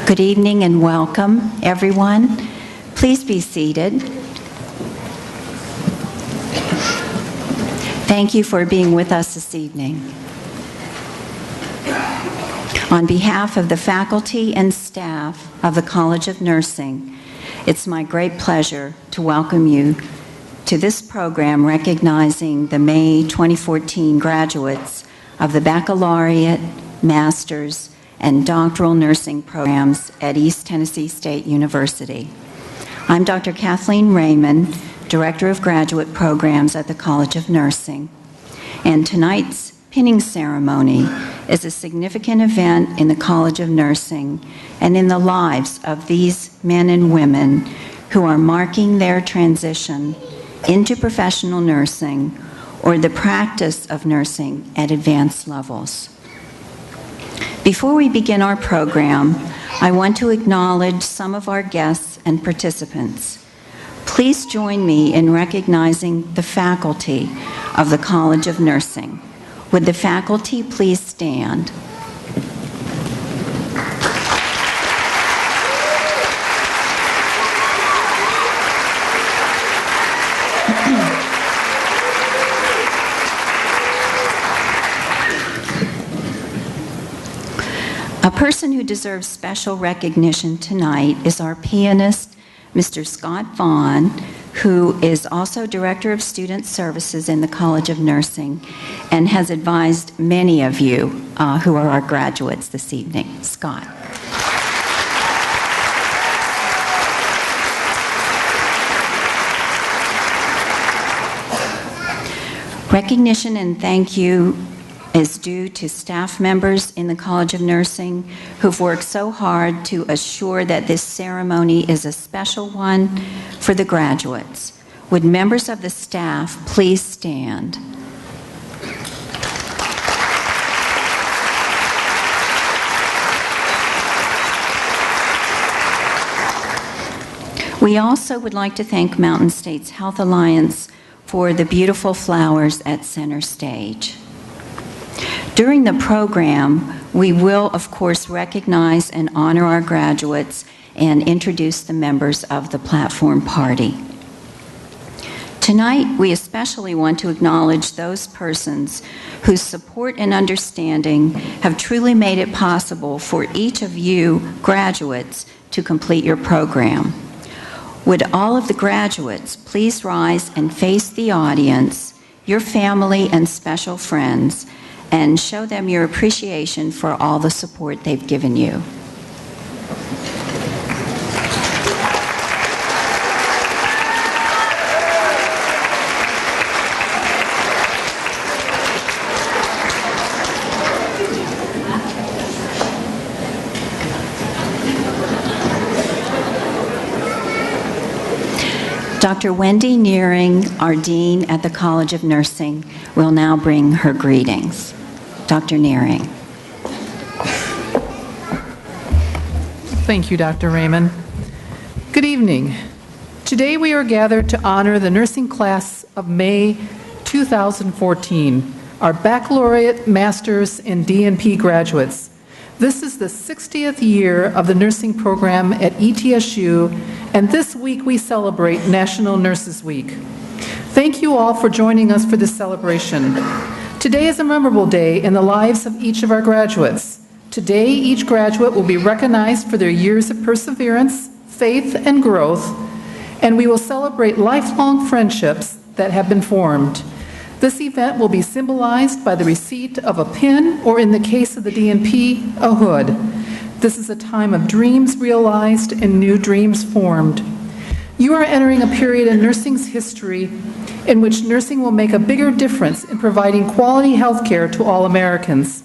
Good evening and welcome, everyone. Please be seated. Thank you for being with us this evening. On behalf of the faculty and staff of the College of Nursing, it's my great pleasure to welcome you to this program recognizing the May 2014 graduates of the baccalaureate, master's, and doctoral nursing programs at East Tennessee State University. I'm Dr. Kathleen Raymond, Director of Graduate Programs at the College of Nursing, and tonight's pinning ceremony is a significant event in the College of Nursing and in the lives of these men and women who are marking their transition into professional nursing or the practice of nursing at advanced levels. Before we begin our program, I want to acknowledge some of our guests and participants. Please join me in recognizing the faculty of the College of Nursing. Would the faculty please stand? A person who deserves special recognition tonight is our pianist, Mr. Scott Vaughn, who is also Director of Student Services in the College of Nursing and has advised many of you who are our graduates this evening. Scott. Recognition and thank you is due to staff members in the College of Nursing who've worked so hard to assure that this ceremony is a special one for the graduates. Would members of the staff please stand? We also would like to thank Mountain States Health Alliance for the beautiful flowers at center stage. During the program, we will, of course, recognize and honor our graduates and introduce the members of the platform party. Tonight, we especially want to acknowledge those persons whose support and understanding have truly made it possible for each of you graduates to complete your program. Would all of the graduates please rise and face the audience, your family and special friends, and show them your appreciation for all the support they've given you. Dr. Wendy Nearing, our Dean at the College of Nursing, will now bring her greetings. Dr. Nearing. Thank you, Dr. Raymond. Good evening. Today we are gathered to honor the nursing class of May 2014, our baccalaureate, master's, and DNP graduates. This is the 60th year of the nursing program at ETSU, and this week we celebrate National Nurses Week. Thank you all for joining us for this celebration. Today is a memorable day in the lives of each of our graduates. Today, each graduate will be recognized for their years of perseverance, faith, and growth, and we will celebrate lifelong friendships that have been formed. This event will be symbolized by the receipt of a pin, or in the case of the DNP, a hood. This is a time of dreams realized and new dreams formed. You are entering a period in nursing's history in which nursing will make a bigger difference in providing quality health care to all Americans.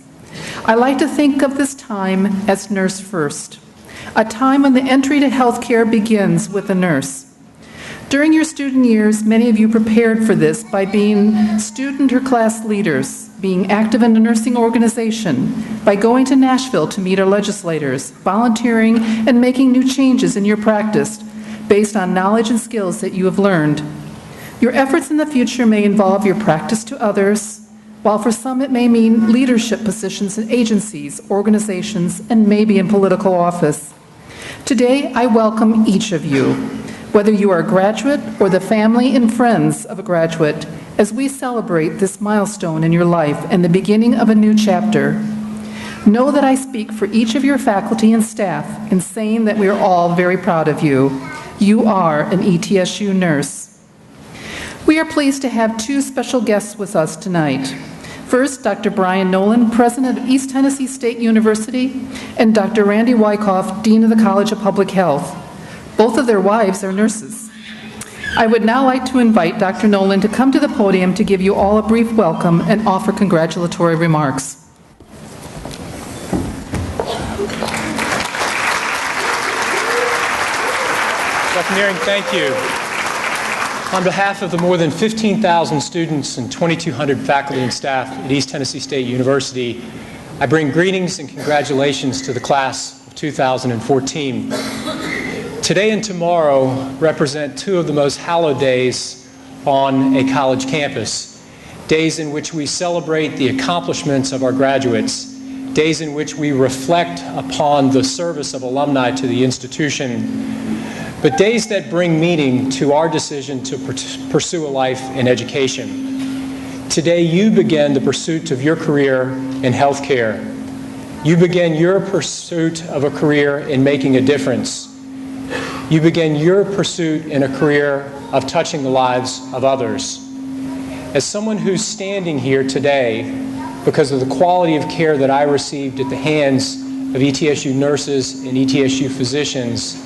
I like to think of this time as Nurse First, a time when the entry to health care begins with a nurse. During your student years, many of you prepared for this by being student or class leaders, being active in a nursing organization, by going to Nashville to meet our legislators, volunteering, and making new changes in your practice based on knowledge and skills that you have learned. Your efforts in the future may involve your practice to others, while for some it may mean leadership positions in agencies, organizations, and maybe in political office. Today, I welcome each of you, whether you are a graduate or the family and friends of a graduate, as we celebrate this milestone in your life and the beginning of a new chapter. Know that I speak for each of your faculty and staff in saying that we are all very proud of you. You are an ETSU nurse. We are pleased to have two special guests with us tonight. First, Dr. Brian Nolan, President of East Tennessee State University, and Dr. Randy Wyckoff, Dean of the College of Public Health. Both of their wives are nurses. I would now like to invite Dr. Nolan to come to the podium to give you all a brief welcome and offer congratulatory remarks. Dr. Nearing, thank you. On behalf of the more than 15,000 students and 2,200 faculty and staff at East Tennessee State University, I bring greetings and congratulations to the class of 2014. Today and tomorrow represent two of the most hallowed days on a college campus, days in which we celebrate the accomplishments of our graduates, days in which we reflect upon the service of alumni to the institution, but days that bring meaning to our decision to pursue a life in education. Today, you begin the pursuit of your career in healthcare. You begin your pursuit of a career in making a difference. You begin your pursuit in a career of touching the lives of others. As someone who's standing here today because of the quality of care that I received at the hands of ETSU nurses and ETSU physicians,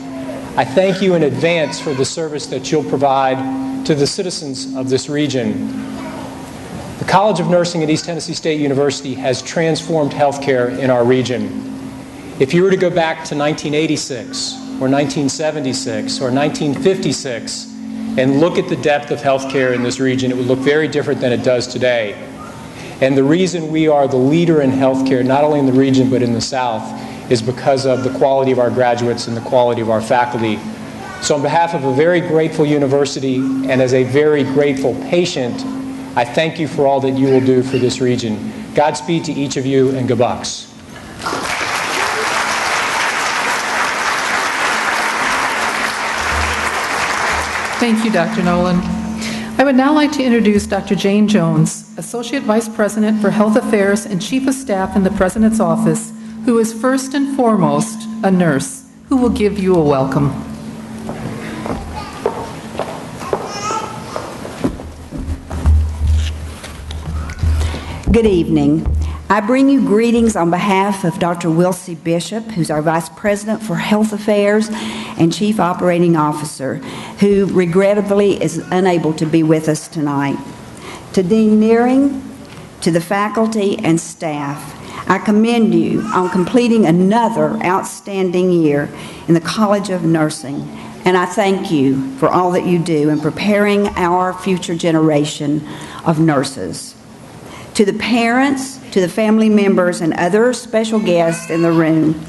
I thank you in advance for the service that you'll provide to the citizens of this region. The College of Nursing at East Tennessee State University has transformed healthcare in our region. If you were to go back to 1986 or 1976 or 1956 and look at the depth of healthcare in this region, it would look very different than it does today. And the reason we are the leader in healthcare, not only in the region but in the South, is because of the quality of our graduates and the quality of our faculty. So on behalf of a very grateful university and as a very grateful patient, I thank you for all that you will do for this region. Godspeed to each of you, and go Bucks. Thank you, Dr. Nolan. I would now like to introduce Dr. Jane Jones, Associate Vice President for Health Affairs and Chief of Staff in the President's Office, who is first and foremost a nurse, who will give you a welcome. Good evening. I bring you greetings on behalf of Dr. Wilcie Bishop, who's our Vice President for Health Affairs and Chief Operating Officer, who regrettably is unable to be with us tonight. To Dean Nearing, to the faculty and staff, I commend you on completing another outstanding year in the College of Nursing, and I thank you for all that you do in preparing our future generation of nurses. To the parents, to the family members, and other special guests in the room,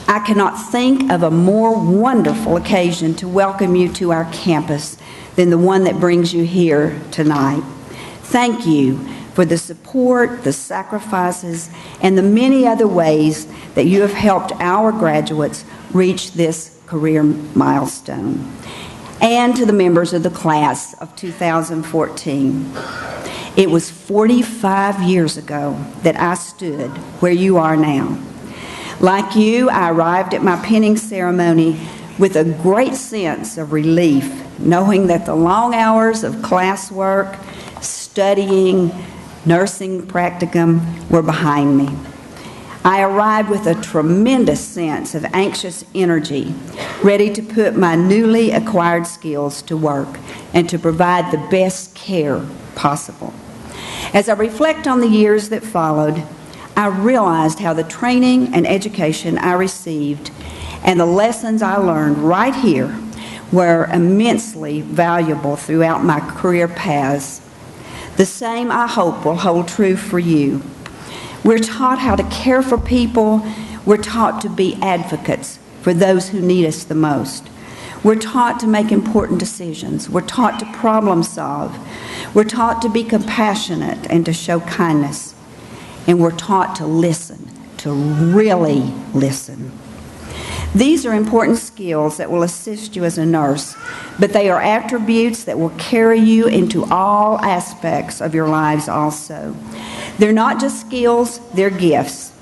I cannot think of a more wonderful occasion to welcome you to our campus than the one that brings you here tonight. Thank you for the support, the sacrifices, and the many other ways that you have helped our graduates reach this career milestone. And to the members of the class of 2014. It was 45 years ago that I stood where you are now. Like you, I arrived at my pinning ceremony with a great sense of relief, knowing that the long hours of classwork, studying, nursing practicum were behind me. I arrived with a tremendous sense of anxious energy, ready to put my newly acquired skills to work and to provide the best care possible. As I reflect on the years that followed, I realized how the training and education I received and the lessons I learned right here were immensely valuable throughout my career paths. The same, I hope, will hold true for you. We're taught how to care for people. We're taught to be advocates for those who need us the most. We're taught to make important decisions. We're taught to problem solve. We're taught to be compassionate and to show kindness. And we're taught to listen, to really listen. These are important skills that will assist you as a nurse, but they are attributes that will carry you into all aspects of your lives also. They're not just skills, they're gifts.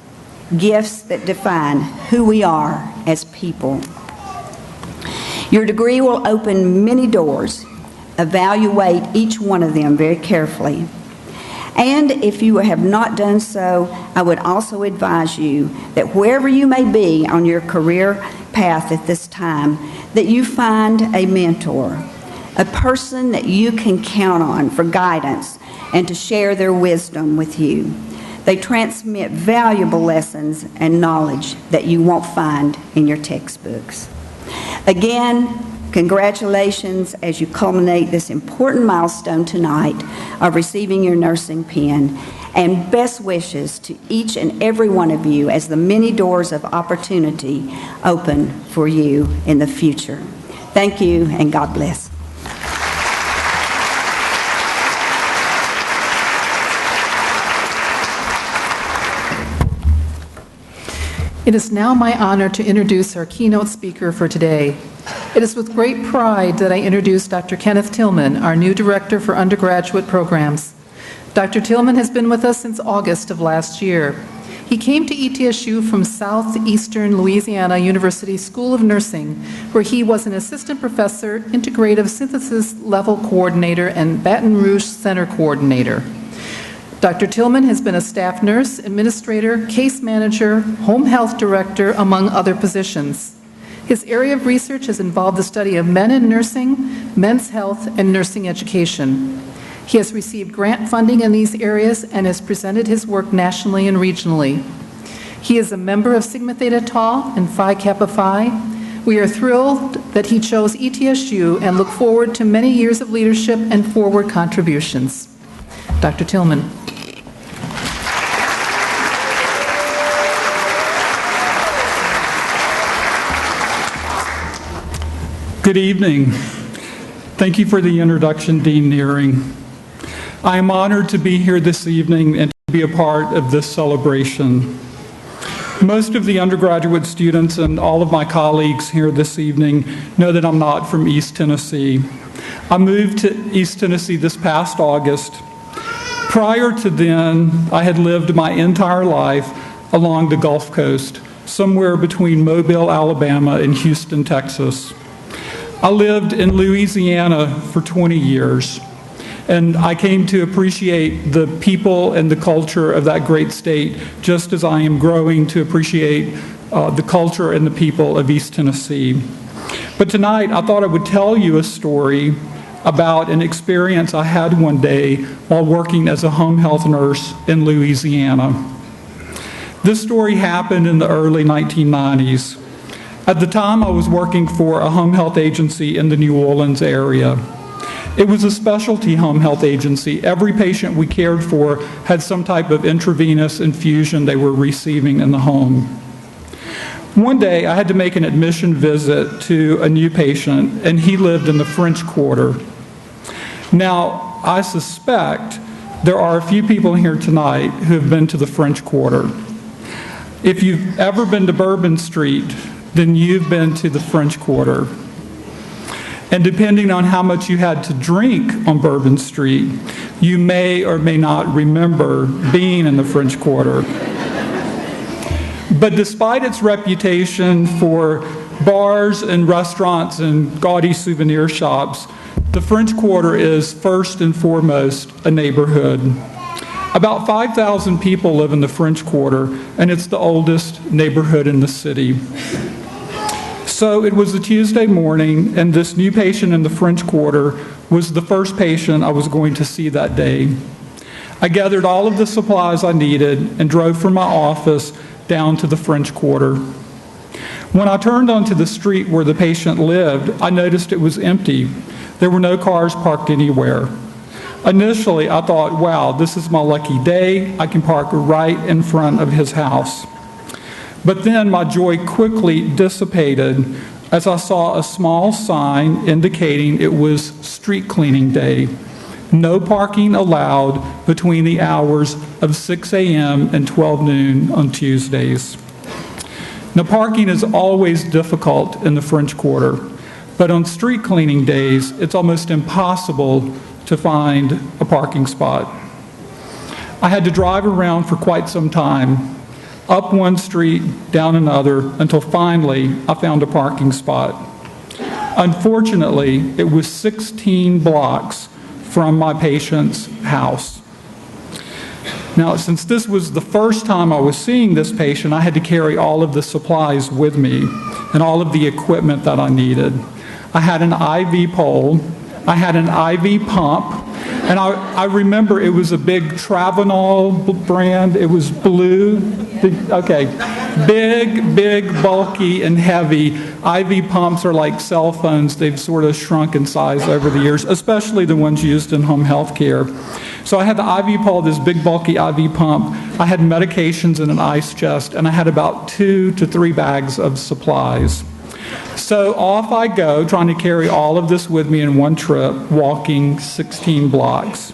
Gifts that define who we are as people. Your degree will open many doors. Evaluate each one of them very carefully. And if you have not done so, I would also advise you that wherever you may be on your career path at this time, that you find a mentor, a person that you can count on for guidance and to share their wisdom with you. They transmit valuable lessons and knowledge that you won't find in your textbooks. Again, congratulations as you culminate this important milestone tonight of receiving your nursing pin, and best wishes to each and every one of you as the many doors of opportunity open for you in the future. Thank you, and God bless. It is now my honor to introduce our keynote speaker for today. It is with great pride that I introduce Dr. Kenneth Tillman, our new Director for Undergraduate Programs. Dr. Tillman has been with us since August of last year. He came to ETSU from Southeastern Louisiana University School of Nursing, where he was an assistant professor, integrative synthesis level coordinator, and Baton Rouge Center coordinator. Dr. Tillman has been a staff nurse, administrator, case manager, home health director, among other positions. His area of research has involved the study of men in nursing, men's health, and nursing education. He has received grant funding in these areas and has presented his work nationally and regionally. He is a member of Sigma Theta Tau and Phi Kappa Phi. We are thrilled that he chose ETSU and look forward to many years of leadership and forward contributions. Dr. Tillman. Good evening. Thank you for the introduction, Dean Nearing. I am honored to be here this evening and to be a part of this celebration. Most of the undergraduate students and all of my colleagues here this evening know that I'm not from East Tennessee. I moved to East Tennessee this past August. Prior to then, I had lived my entire life along the Gulf Coast, somewhere between Mobile, Alabama, and Houston, Texas. I lived in Louisiana for 20 years, and I came to appreciate the people and the culture of that great state, just as I am growing to appreciate the culture and the people of East Tennessee. But tonight, I thought I would tell you a story about an experience I had one day while working as a home health nurse in Louisiana. This story happened in the early 1990s. At the time, I was working for a home health agency in the New Orleans area. It was a specialty home health agency. Every patient we cared for had some type of intravenous infusion they were receiving in the home. One day, I had to make an admission visit to a new patient, and he lived in the French Quarter. Now, I suspect there are a few people here tonight who have been to the French Quarter. If you've ever been to Bourbon Street, then you've been to the French Quarter. And depending on how much you had to drink on Bourbon Street, you may or may not remember being in the French Quarter. But despite its reputation for bars and restaurants and gaudy souvenir shops, the French Quarter is first and foremost a neighborhood. About 5,000 people live in the French Quarter, and it's the oldest neighborhood in the city. So it was a Tuesday morning, and this new patient in the French Quarter was the first patient I was going to see that day. I gathered all of the supplies I needed and drove from my office down to the French Quarter. When I turned onto the street where the patient lived, I noticed it was empty. There were no cars parked anywhere. Initially, I thought, wow, this is my lucky day. I can park right in front of his house. But then my joy quickly dissipated as I saw a small sign indicating it was street cleaning day. No parking allowed between the hours of 6 a.m. and 12 noon on Tuesdays. Now, parking is always difficult in the French Quarter, but on street cleaning days, it's almost impossible to find a parking spot. I had to drive around for quite some time, up one street, down another, until finally I found a parking spot. Unfortunately, it was 16 blocks from my patient's house. Now, since this was the first time I was seeing this patient, I had to carry all of the supplies with me and all of the equipment that I needed. I had an IV pole, I had an IV pump, and I remember it was a big Travenol brand. It was blue. Big, bulky, and heavy. IV pumps are like cell phones. They've sort of shrunk in size over the years, especially the ones used in home health care. So I had the IV pole, this big, bulky IV pump. I had medications in an ice chest, and I had about 2 to 3 bags of supplies. So off I go, trying to carry all of this with me in one trip, walking 16 blocks.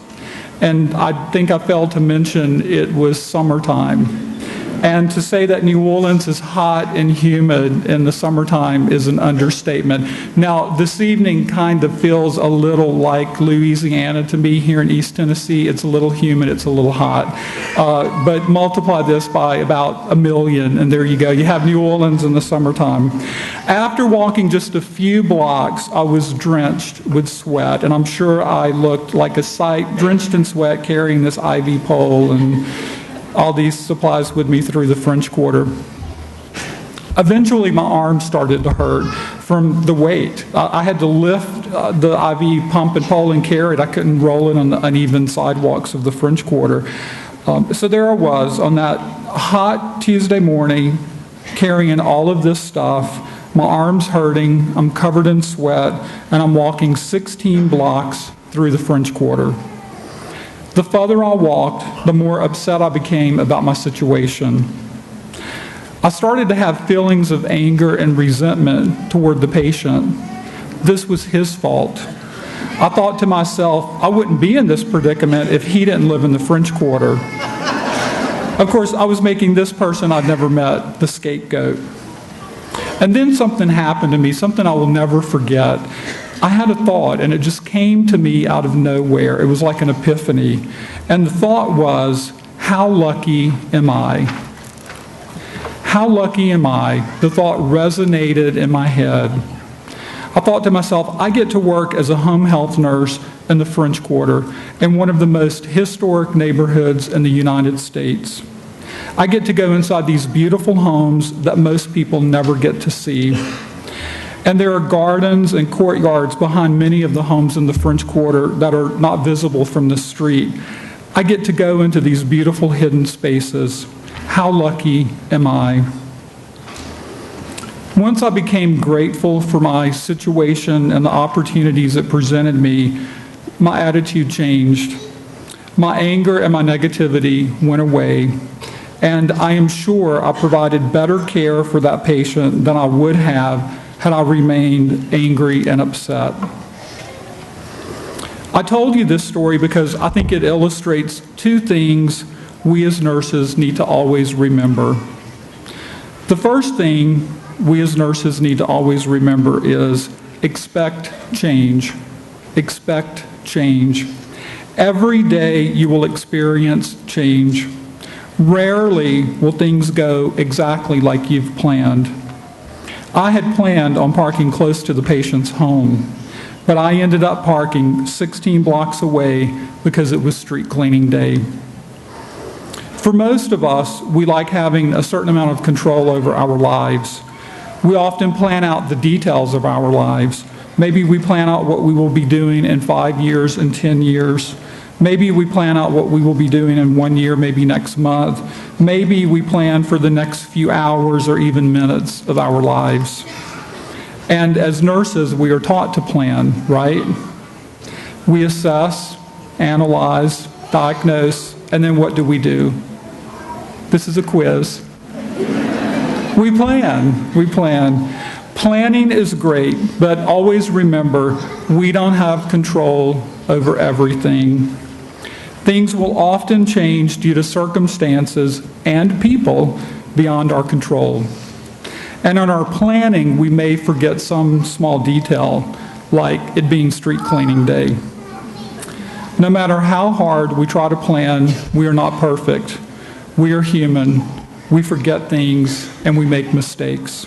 And I think I failed to mention it was summertime. And to say that New Orleans is hot and humid in the summertime is an understatement. Now, this evening kind of feels a little like Louisiana to me here in East Tennessee. It's a little humid, it's a little hot. But multiply this by about 1 million, and there you go. You have New Orleans in the summertime. After walking just a few blocks, I was drenched with sweat, and I'm sure I looked like a sight, drenched in sweat, carrying this IV pole and all these supplies with me through the French Quarter. Eventually, my arms started to hurt from the weight. I had to lift the IV pump and pole and carry it. I couldn't roll it on the uneven sidewalks of the French Quarter. So there I was on that hot Tuesday morning, carrying all of this stuff, my arms hurting, I'm covered in sweat, and I'm walking 16 blocks through the French Quarter. The further I walked, the more upset I became about my situation. I started to have feelings of anger and resentment toward the patient. This was his fault. I thought to myself, I wouldn't be in this predicament if he didn't live in the French Quarter. Of course, I was making this person I'd never met the scapegoat. And then something happened to me, something I will never forget. I had a thought, and it just came to me out of nowhere. It was like an epiphany. And the thought was, how lucky am I? How lucky am I? The thought resonated in my head. I thought to myself, I get to work as a home health nurse in the French Quarter in one of the most historic neighborhoods in the United States. I get to go inside these beautiful homes that most people never get to see. And there are gardens and courtyards behind many of the homes in the French Quarter that are not visible from the street. I get to go into these beautiful hidden spaces. How lucky am I? Once I became grateful for my situation and the opportunities it presented me, my attitude changed. My anger and my negativity went away, and I am sure I provided better care for that patient than I would have had I remained angry and upset. I told you this story because I think it illustrates 2 things we as nurses need to always remember. The first thing we as nurses need to always remember is expect change. Expect change. Every day you will experience change. Rarely will things go exactly like you've planned. I had planned on parking close to the patient's home, but I ended up parking 16 blocks away because it was street cleaning day. For most of us, we like having a certain amount of control over our lives. We often plan out the details of our lives. Maybe we plan out what we will be doing in 5 years and 10 years. Maybe we plan out what we will be doing in 1 year, maybe next month. Maybe we plan for the next few hours or even minutes of our lives. And as nurses, we are taught to plan, right? We assess, analyze, diagnose, and then what do? This is a quiz. We plan. Planning is great, but always remember, we don't have control over everything. Things will often change due to circumstances and people beyond our control. And in our planning, we may forget some small detail, like it being street cleaning day. No matter how hard we try to plan, we are not perfect. We are human. We forget things and we make mistakes.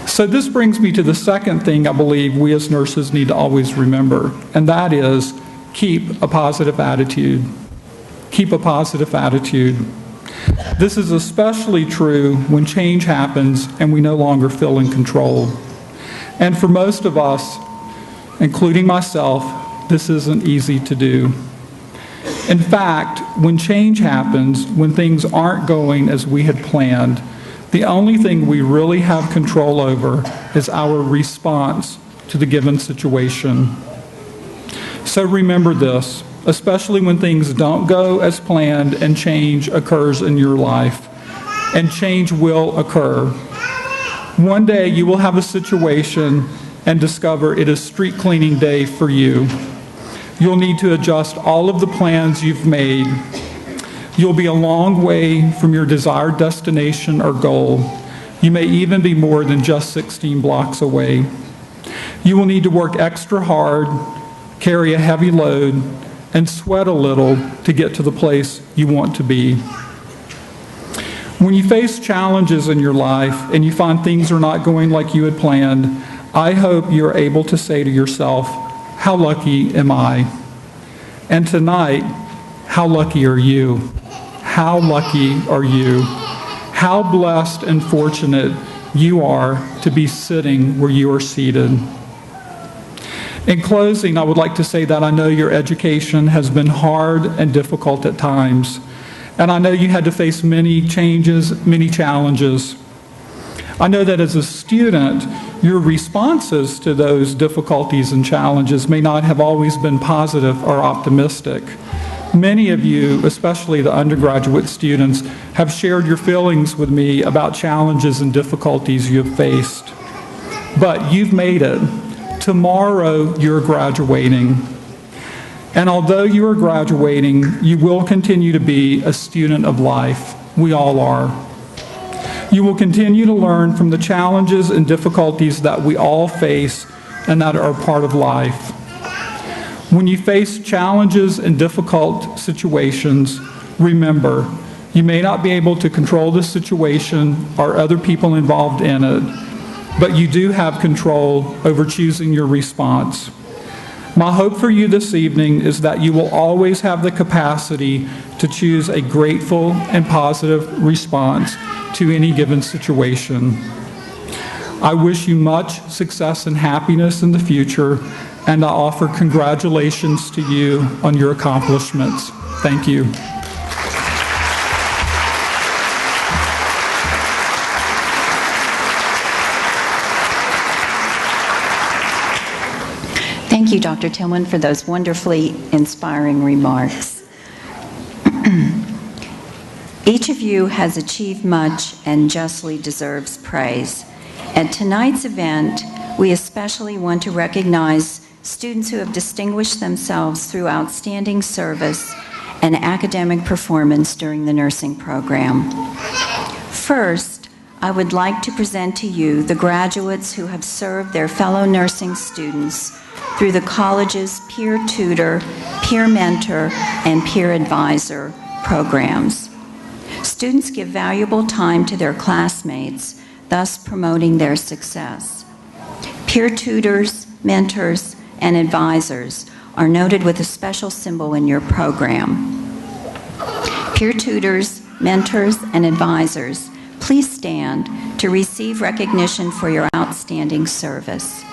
So this brings me to the second thing I believe we as nurses need to always remember, and that is keep a positive attitude. Keep a positive attitude. This is especially true when change happens and we no longer feel in control. And for most of us, including myself, this isn't easy to do. In fact, when change happens, when things aren't going as we had planned, the only thing we really have control over is our response to the given situation. So remember this, especially when things don't go as planned and change occurs in your life. And change will occur. One day you will have a situation and discover it is street cleaning day for you. You'll need to adjust all of the plans you've made. You'll be a long way from your desired destination or goal. You may even be more than just 16 blocks away. You will need to work extra hard, carry a heavy load, and sweat a little to get to the place you want to be. When you face challenges in your life and you find things are not going like you had planned, I hope you're able to say to yourself, how lucky am I? And tonight, how lucky are you? How lucky are you? How blessed and fortunate you are to be sitting where you are seated. In closing, I would like to say that I know your education has been hard and difficult at times, and I know you had to face many changes, many challenges. I know that as a student, your responses to those difficulties and challenges may not have always been positive or optimistic. Many of you, especially the undergraduate students, have shared your feelings with me about challenges and difficulties you have faced. But you've made it. Tomorrow, you're graduating. And although you are graduating, you will continue to be a student of life. We all are. You will continue to learn from the challenges and difficulties that we all face and that are part of life. When you face challenges and difficult situations, remember, you may not be able to control the situation or other people involved in it, but you do have control over choosing your response. My hope for you this evening is that you will always have the capacity to choose a grateful and positive response to any given situation. I wish you much success and happiness in the future, and I offer congratulations to you on your accomplishments. Thank you. Thank you, Dr. Tillman, for those wonderfully inspiring remarks. Each of you has achieved much and justly deserves praise. At tonight's event, we especially want to recognize students who have distinguished themselves through outstanding service and academic performance during the nursing program. First, I would like to present to you the graduates who have served their fellow nursing students through the college's peer tutor, peer mentor, and peer advisor programs. Students give valuable time to their classmates, thus promoting their success. Peer tutors, mentors, and advisors are noted with a special symbol in your program. Peer tutors, mentors, and advisors, please stand to receive recognition for your outstanding service.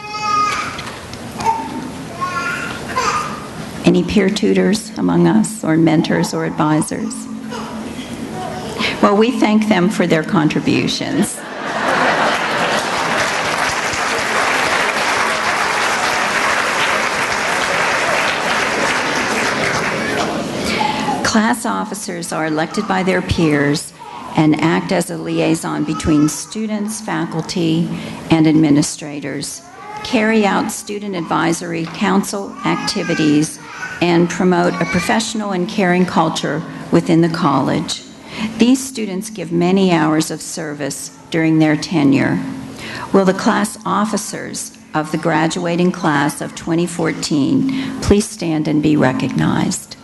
Any peer tutors among us, or mentors or advisors? Well, we thank them for their contributions. Class officers are elected by their peers and act as a liaison between students, faculty, and administrators, carry out student advisory council activities, and promote a professional and caring culture within the college. These students give many hours of service during their tenure. Will the class officers of the graduating class of 2014 please stand and be recognized?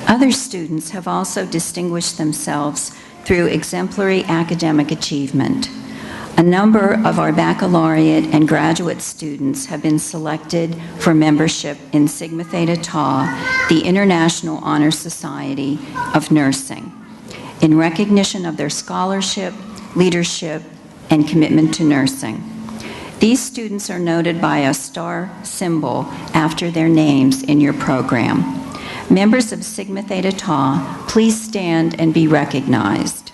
Other students have also distinguished themselves through exemplary academic achievement. A number of our baccalaureate and graduate students have been selected for membership in Sigma Theta Tau, the International Honor Society of Nursing, in recognition of their scholarship, leadership, and commitment to nursing. These students are noted by a star symbol after their names in your program. Members of Sigma Theta Tau, please stand and be recognized.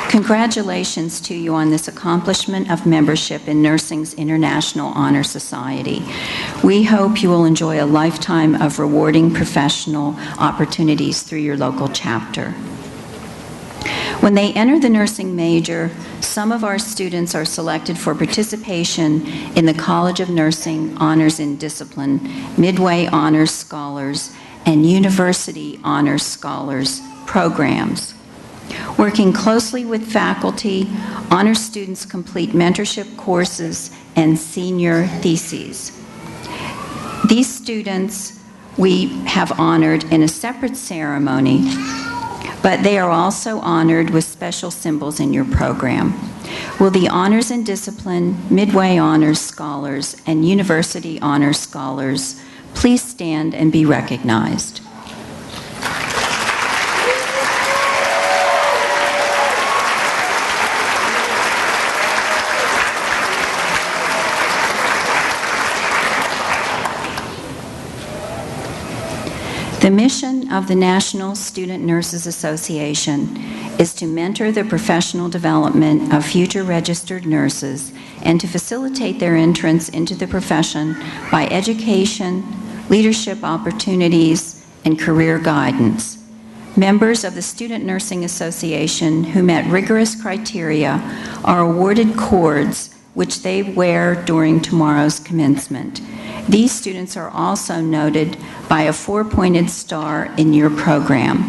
Congratulations to you on this accomplishment of membership in Nursing's International Honor Society. We hope you will enjoy a lifetime of rewarding professional opportunities through your local chapter. When they enter the nursing major, some of our students are selected for participation in the College of Nursing Honors in Discipline, Midway Honors Scholars, and University Honors Scholars programs. Working closely with faculty, honors students complete mentorship courses and senior theses. These students we have honored in a separate ceremony, but they are also honored with special symbols in your program. Will the Honors in Discipline, Midway Honors Scholars, and University Honors Scholars please stand and be recognized? The mission of the National Student Nurses Association is to mentor the professional development of future registered nurses and to facilitate their entrance into the profession by education, leadership opportunities, and career guidance. Members of the Student Nursing Association who met rigorous criteria are awarded cords which they wear during tomorrow's commencement. These students are also noted by a 4-pointed star in your program.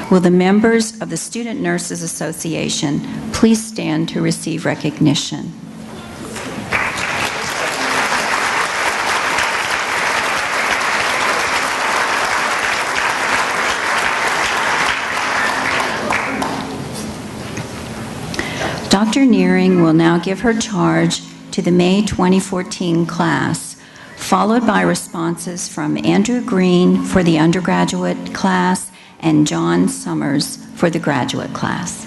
Will the members of the Student Nurses Association please stand to receive recognition? Dr. Nearing will now give her charge to the May 2014 class, followed by responses from Andrew Green for the undergraduate class and John Summers for the graduate class.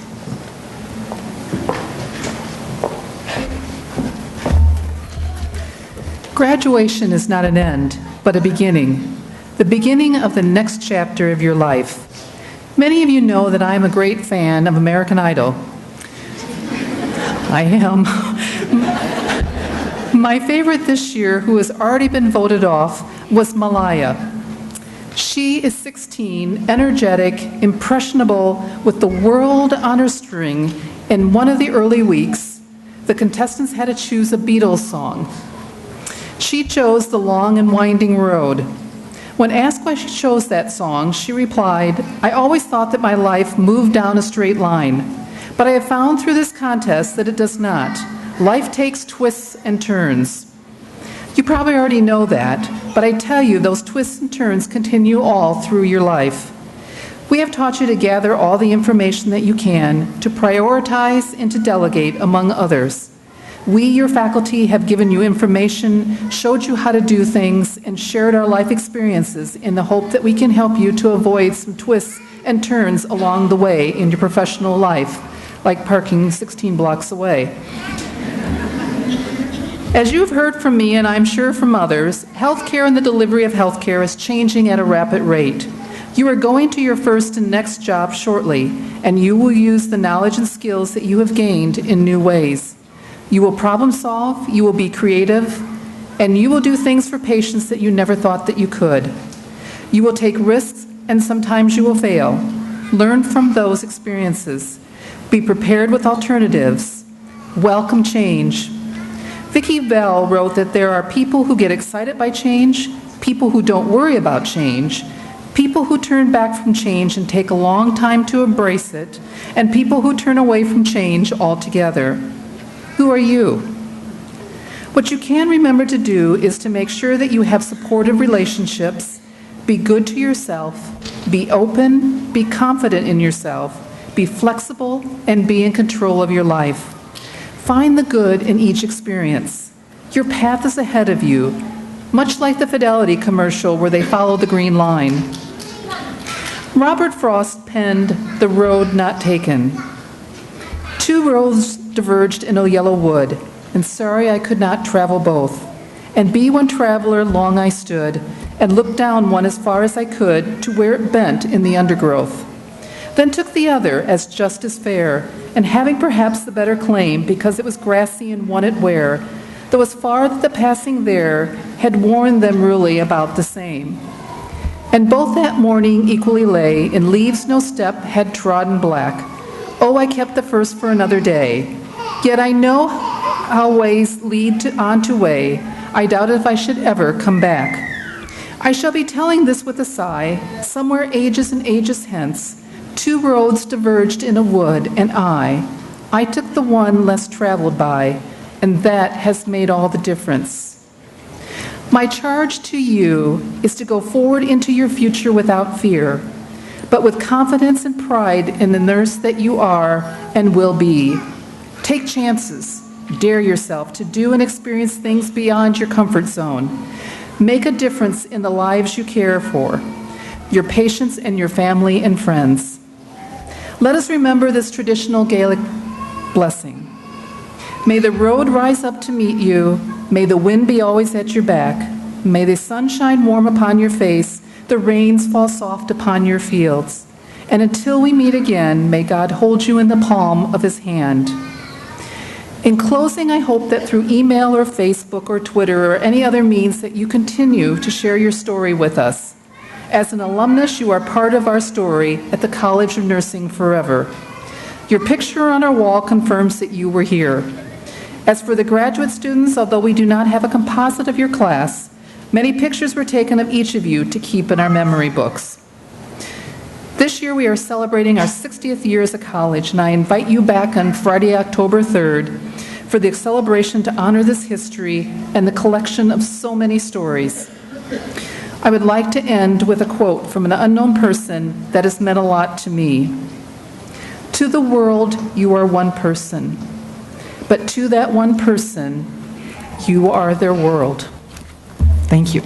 Graduation is not an end, but a beginning, the beginning of the next chapter of your life. Many of you know that I am a great fan of American Idol. I am. My favorite this year, who has already been voted off, was Malaya. She is 16, energetic, impressionable, with the world on her string. In one of the early weeks, the contestants had to choose a Beatles song. She chose The Long and Winding Road. When asked why she chose that song, she replied, "I always thought that my life moved down a straight line, but I have found through this contest that it does not. Life takes twists and turns." You probably already know that, but I tell you, those twists and turns continue all through your life. We have taught you to gather all the information that you can, to prioritize and to delegate among others. We, your faculty, have given you information, showed you how to do things, and shared our life experiences in the hope that we can help you to avoid some twists and turns along the way in your professional life, like parking 16 blocks away. As you've heard from me, and I'm sure from others, healthcare and the delivery of healthcare is changing at a rapid rate. You are going to your first and next job shortly, and you will use the knowledge and skills that you have gained in new ways. You will problem solve, you will be creative, and you will do things for patients that you never thought that you could. You will take risks, and sometimes you will fail. Learn from those experiences. Be prepared with alternatives. Welcome change. Vicki Bell wrote that there are people who get excited by change, people who don't worry about change, people who turn back from change and take a long time to embrace it, and people who turn away from change altogether. Who are you? What you can remember to do is to make sure that you have supportive relationships, be good to yourself, be open, be confident in yourself, be flexible, and be in control of your life. Find the good in each experience. Your path is ahead of you, much like the Fidelity commercial where they follow the green line. Robert Frost penned The Road Not Taken. Two roads diverged in a yellow wood, and sorry I could not travel both. And be one traveler long I stood, and looked down one as far as I could to where it bent in the undergrowth. Then took the other as just as fair, and having perhaps the better claim because it was grassy and one it where, though as far that the passing there had warned them really about the same. And both that morning equally lay, in leaves no step had trodden black. Oh, I kept the first for another day. Yet I know how ways lead on to way. I doubt if I should ever come back. I shall be telling this with a sigh, somewhere ages and ages hence. Two roads diverged in a wood, and I took the one less traveled by, and that has made all the difference. My charge to you is to go forward into your future without fear, but with confidence and pride in the nurse that you are and will be. Take chances. Dare yourself to do and experience things beyond your comfort zone. Make a difference in the lives you care for, your patients and your family and friends. Let us remember this traditional Gaelic blessing. May the road rise up to meet you. May the wind be always at your back. May the sun shine warm upon your face, the rains fall soft upon your fields. And until we meet again, may God hold you in the palm of his hand. In closing, I hope that through email or Facebook or Twitter or any other means that you continue to share your story with us. As an alumnus, you are part of our story at the College of Nursing forever. Your picture on our wall confirms that you were here. As for the graduate students, although we do not have a composite of your class, many pictures were taken of each of you to keep in our memory books. This year we are celebrating our 60th year as a college, and I invite you back on Friday, October 3rd for the celebration to honor this history and the collection of so many stories. I would like to end with a quote from an unknown person that has meant a lot to me. To the world, you are one person, but to that one person, you are their world. Thank you.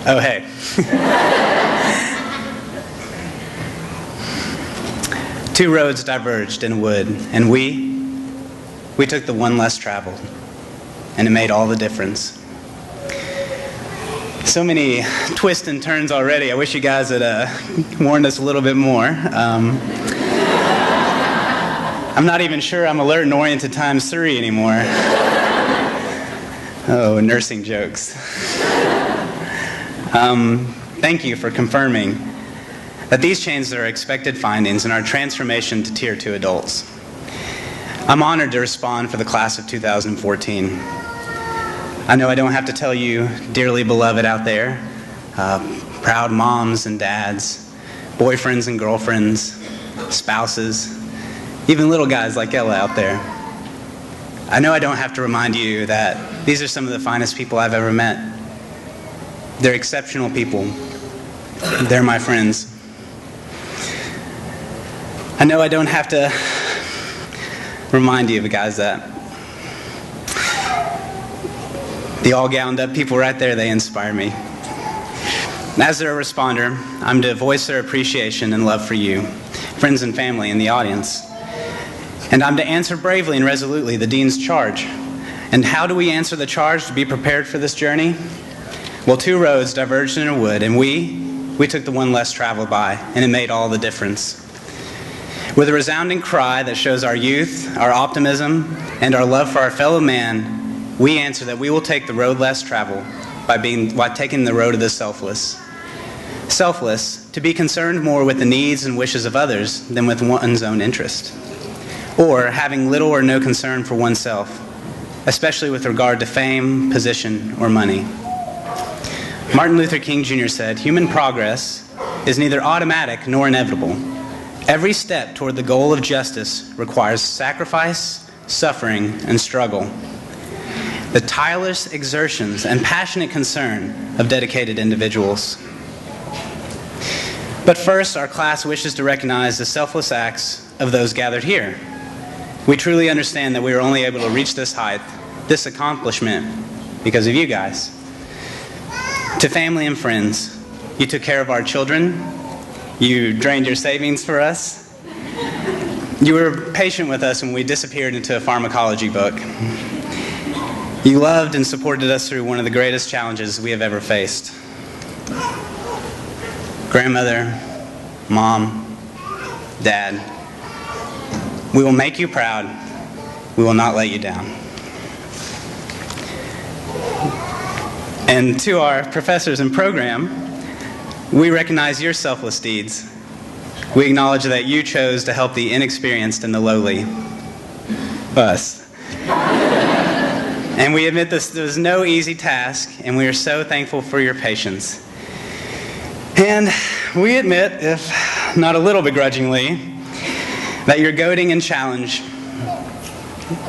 Oh, hey. Two roads diverged in a wood, and we took the one less traveled, and it made all the difference. So many twists and turns already. I wish you guys had warned us a little bit more. I'm not even sure I'm alert and oriented times 3 anymore. Oh, nursing jokes. Thank you for confirming that these changes are expected findings in our transformation to Tier 2 adults. I'm honored to respond for the class of 2014. I know I don't have to tell you, dearly beloved out there, proud moms and dads, boyfriends and girlfriends, spouses, even little guys like Ella out there. I know I don't have to remind you that these are some of the finest people I've ever met. They're exceptional people. They're my friends. I know I don't have to remind you, guys, that the all gowned up people right there, they inspire me. As their responder, I'm to voice their appreciation and love for you, friends and family in the audience. And I'm to answer bravely and resolutely the dean's charge And how do we answer the charge to be prepared for this journey? Well, two roads diverged in a wood, and we took the one less traveled by, and it made all the difference. With a resounding cry that shows our youth, our optimism, and our love for our fellow man, we answer that we will take the road less traveled by taking the road of the selfless. Selfless, to be concerned more with the needs and wishes of others than with one's own interest. Or having little or no concern for oneself, especially with regard to fame, position, or money. Martin Luther King Jr. said, "Human progress is neither automatic nor inevitable. Every step toward the goal of justice requires sacrifice, suffering, and struggle. The tireless exertions and passionate concern of dedicated individuals." But first, our class wishes to recognize the selfless acts of those gathered here. We truly understand that we were only able to reach this height, this accomplishment, because of you guys. To family and friends, you took care of our children. You drained your savings for us. You were patient with us when we disappeared into a pharmacology book. You loved and supported us through one of the greatest challenges we have ever faced. Grandmother, Mom, Dad, we will make you proud. We will not let you down. And to our professors and program, we recognize your selfless deeds. We acknowledge that you chose to help the inexperienced and the lowly, us. And we admit this was no easy task, and we are so thankful for your patience. And we admit, if not a little begrudgingly, that your goading and challenge,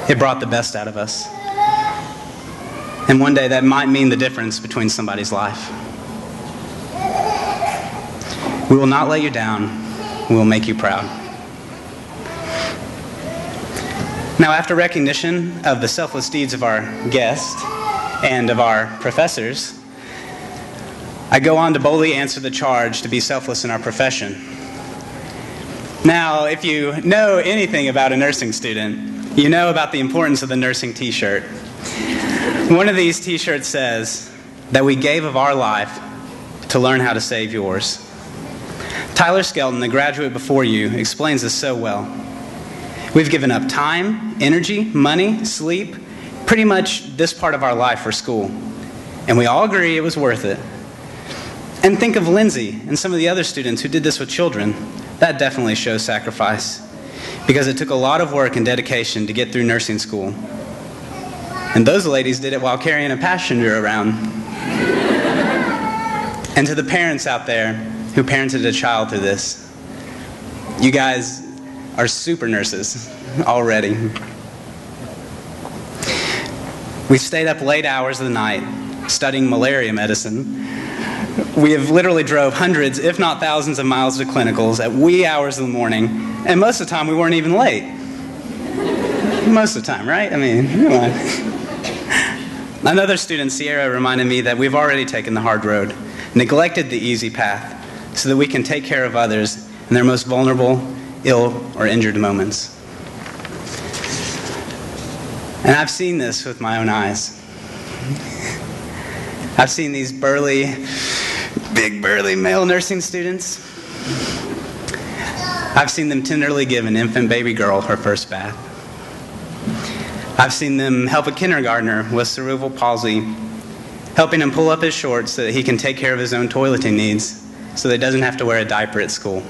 it brought the best out of us. And one day that might mean the difference between somebody's life. We will not let you down. We will make you proud. Now, after recognition of the selfless deeds of our guest and of our professors, I go on to boldly answer the charge to be selfless in our profession. Now, if you know anything about a nursing student, you know about the importance of the nursing t-shirt. One of these t-shirts says that we gave of our life to learn how to save yours. Tyler Skelton, the graduate before you, explains this so well. We've given up time, energy, money, sleep, pretty much this part of our life for school. And we all agree it was worth it. And think of Lindsay and some of the other students who did this with children. That definitely shows sacrifice, because it took a lot of work and dedication to get through nursing school. And those ladies did it while carrying a passenger around. And to the parents out there who parented a child through this, you guys are super nurses already. We stayed up late hours of the night studying malaria medicine. We have literally drove hundreds, if not thousands of miles to clinicals at wee hours of the morning, and most of the time we weren't even late. Most of the time, right? I mean, come on. Another student, Sierra, reminded me that we've already taken the hard road, neglected the easy path, so that we can take care of others in their most vulnerable, ill, or injured moments. And I've seen this with my own eyes. I've seen these big burly male nursing students. I've seen them tenderly give an infant baby girl her first bath. I've seen them help a kindergartner with cerebral palsy, helping him pull up his shorts so that he can take care of his own toileting needs, so that he doesn't have to wear a diaper at school.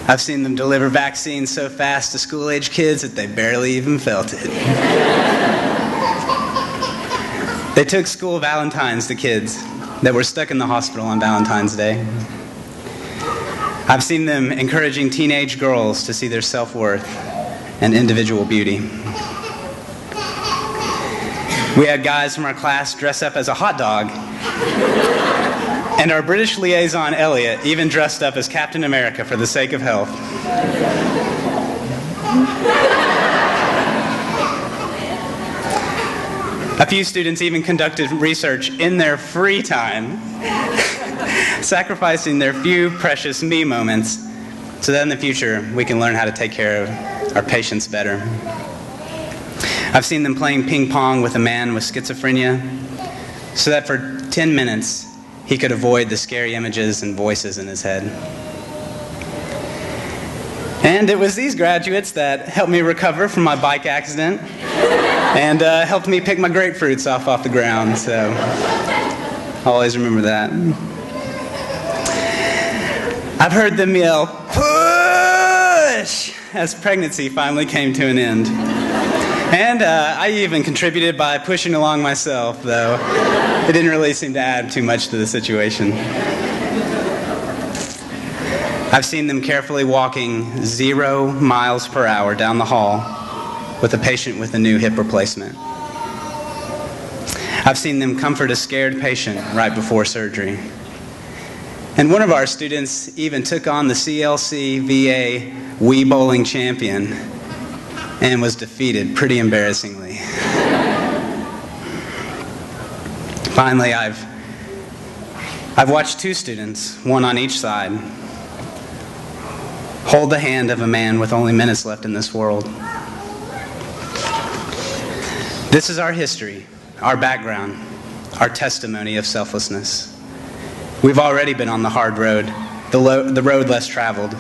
I've seen them deliver vaccines so fast to school-age kids that they barely even felt it. They took school Valentines to kids that were stuck in the hospital on Valentine's Day. I've seen them encouraging teenage girls to see their self-worth and individual beauty. We had guys from our class dress up as a hot dog, and our British liaison, Elliot, even dressed up as Captain America for the sake of health. A few students even conducted research in their free time, sacrificing their few precious me moments so that in the future we can learn how to take care of our patients better. I've seen them playing ping pong with a man with schizophrenia so that for 10 minutes he could avoid the scary images and voices in his head. And it was these graduates that helped me recover from my bike accident and helped me pick my grapefruits off the ground, so I'll always remember that. I've heard them yell, "Push!" as pregnancy finally came to an end. And I even contributed by pushing along myself, though it didn't really seem to add too much to the situation. I've seen them carefully walking 0 miles per hour down the hall with a patient with a new hip replacement. I've seen them comfort a scared patient right before surgery. And one of our students even took on the CLC VA Wii Bowling champion and was defeated pretty embarrassingly. Finally, I've watched 2 students, one on each side, hold the hand of a man with only minutes left in this world. This is our history, our background, our testimony of selflessness. We've already been on the hard road, the road less traveled,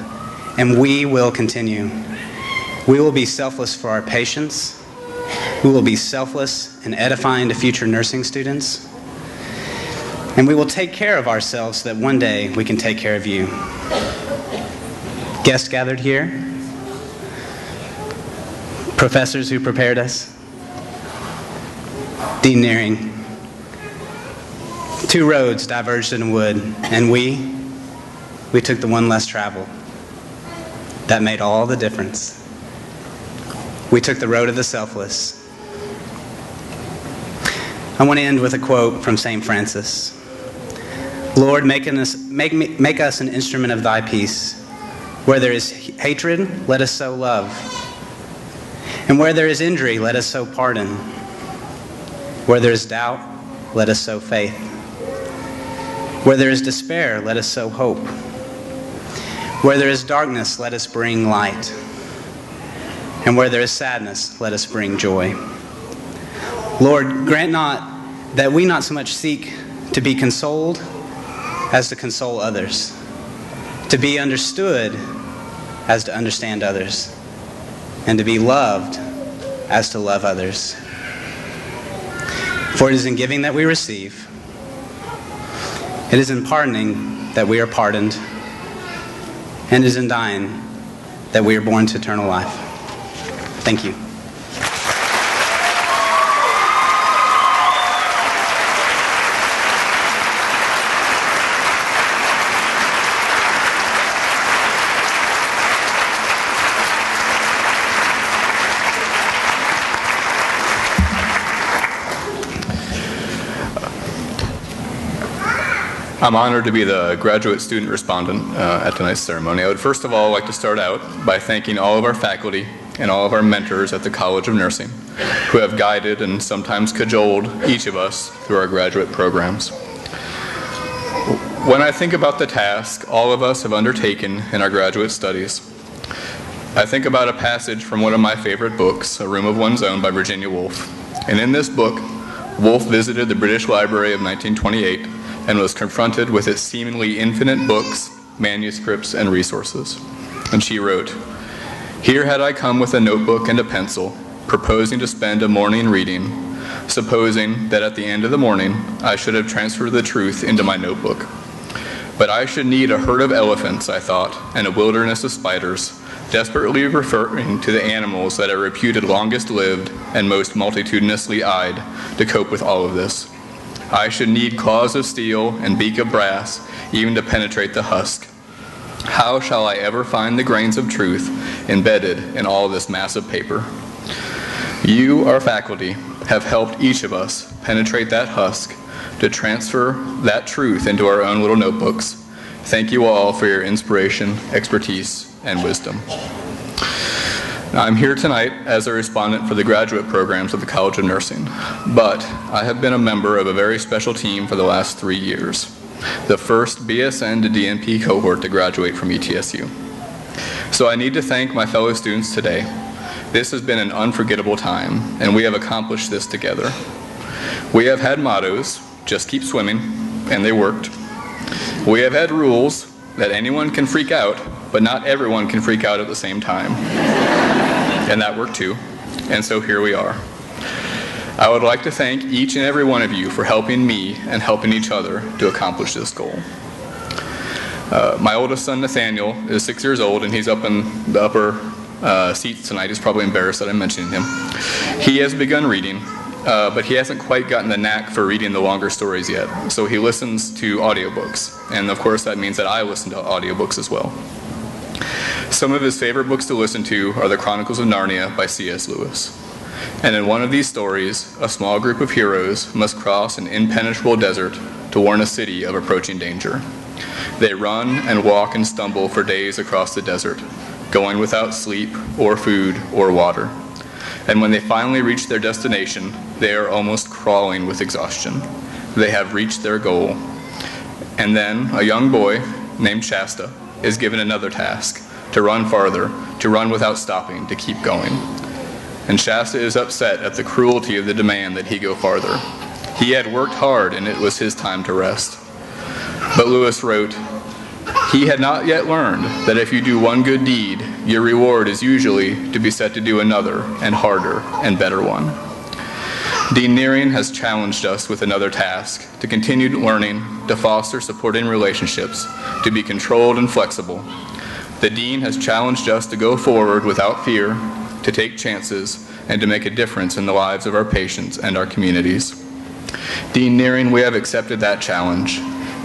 and we will continue. We will be selfless for our patients. We will be selfless in edifying to future nursing students. And we will take care of ourselves so that one day we can take care of you. Guests gathered here, professors who prepared us, Dean Nearing. 2 roads diverged in a wood, and we took the one less traveled. That made all the difference. We took the road of the selfless. I want to end with a quote from St. Francis. Lord, make us an instrument of thy peace. Where there is hatred, let us sow love. And where there is injury, let us sow pardon. Where there is doubt, let us sow faith. Where there is despair, let us sow hope. Where there is darkness, let us bring light. And where there is sadness, let us bring joy. Lord, grant not that we not so much seek to be consoled as to console others, to be understood as to understand others, and to be loved as to love others. For it is in giving that we receive. It is in pardoning that we are pardoned, and it is in dying that we are born to eternal life. Thank you. I'm honored to be the graduate student respondent at tonight's ceremony. I would first of all like to start out by thanking all of our faculty and all of our mentors at the College of Nursing who have guided and sometimes cajoled each of us through our graduate programs. When I think about the task all of us have undertaken in our graduate studies, I think about a passage from one of my favorite books, A Room of One's Own by Virginia Woolf. And in this book, Woolf visited the British Library of 1928 and was confronted with its seemingly infinite books, manuscripts, and resources. And she wrote, "Here had I come with a notebook and a pencil, proposing to spend a morning reading, supposing that at the end of the morning I should have transferred the truth into my notebook. But I should need a herd of elephants, I thought, and a wilderness of spiders, desperately referring to the animals that are reputed longest lived and most multitudinously eyed to cope with all of this. I should need claws of steel and beak of brass, even to penetrate the husk. How shall I ever find the grains of truth embedded in all this mass of paper? You, our faculty, have helped each of us penetrate that husk to transfer that truth into our own little notebooks. Thank you all for your inspiration, expertise, and wisdom." Now, I'm here tonight as a respondent for the graduate programs of the College of Nursing, but I have been a member of a very special team for the last 3 years, the first BSN to DNP cohort to graduate from ETSU. So I need to thank my fellow students today This has been an unforgettable time, and we have accomplished this together. We have had mottos, just keep swimming, and they worked. We have had rules that anyone can freak out, but not everyone can freak out at the same time. And that worked too. And so here we are. I would like to thank each and every one of you for helping me and helping each other to accomplish this goal. My oldest son, Nathaniel, is 6 years old, and he's up in the upper seats tonight. He's probably embarrassed that I'm mentioning him. He has begun reading, but he hasn't quite gotten the knack for reading the longer stories yet. So he listens to audiobooks, and of course that means that I listen to audiobooks as well. Some of his favorite books to listen to are The Chronicles of Narnia by C.S. Lewis. And in one of these stories, a small group of heroes must cross an impenetrable desert to warn a city of approaching danger. They run and walk and stumble for days across the desert, going without sleep or food or water. And when they finally reach their destination, they are almost crawling with exhaustion. They have reached their goal. And then a young boy named Shasta is given another task, to run farther, to run without stopping, to keep going. And Shasta is upset at the cruelty of the demand that he go farther. He had worked hard, and it was his time to rest. But Lewis wrote, "He had not yet learned that if you do one good deed, your reward is usually to be set to do another and harder and better one." Dean Nearing has challenged us with another task, to continue learning, to foster supporting relationships, to be controlled and flexible. The Dean has challenged us to go forward without fear, to take chances, and to make a difference in the lives of our patients and our communities. Dean Nearing, we have accepted that challenge.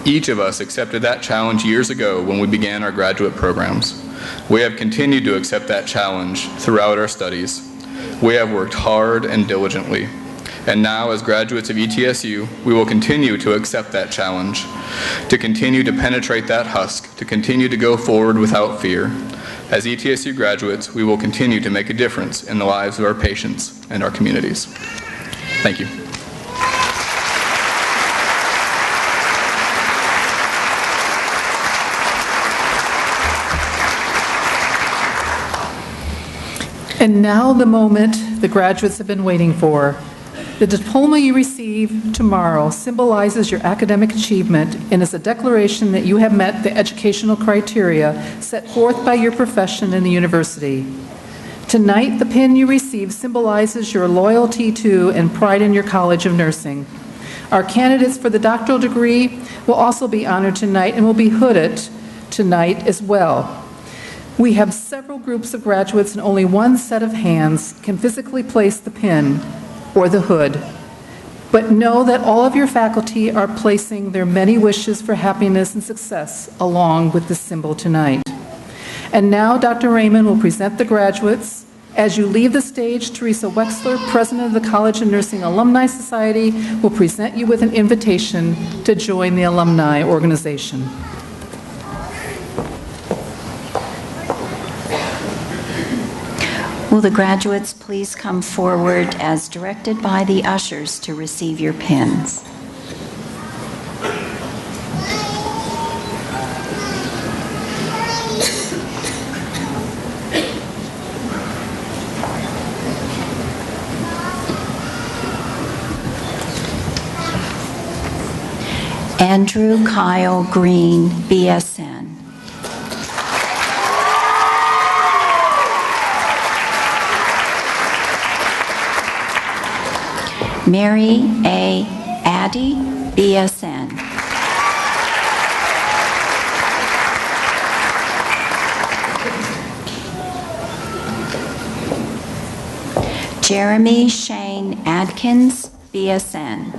Each of us accepted that challenge years ago when we began our graduate programs. We have continued to accept that challenge throughout our studies. We have worked hard and diligently. And now, as graduates of ETSU, we will continue to accept that challenge, to continue to penetrate that husk, to continue to go forward without fear. As ETSU graduates, we will continue to make a difference in the lives of our patients and our communities. Thank you. And now the moment the graduates have been waiting for. The diploma you receive tomorrow symbolizes your academic achievement and is a declaration that you have met the educational criteria set forth by your profession in the university. Tonight, the pin you receive symbolizes your loyalty to and pride in your College of Nursing. Our candidates for the doctoral degree will also be honored tonight and will be hooded tonight as well. We have several groups of graduates, and only one set of hands can physically place the pin or the hood. But know that all of your faculty are placing their many wishes for happiness and success along with the symbol tonight. And now Dr. Raymond will present the graduates. As you leave the stage, Teresa Wexler, President of the College of Nursing Alumni Society, will present you with an invitation to join the alumni organization. Will the graduates please come forward as directed by the ushers to receive your pins? Andrew Kyle Green, BSN. Mary A. Addy, BSN. Jeremy Shane Adkins, BSN.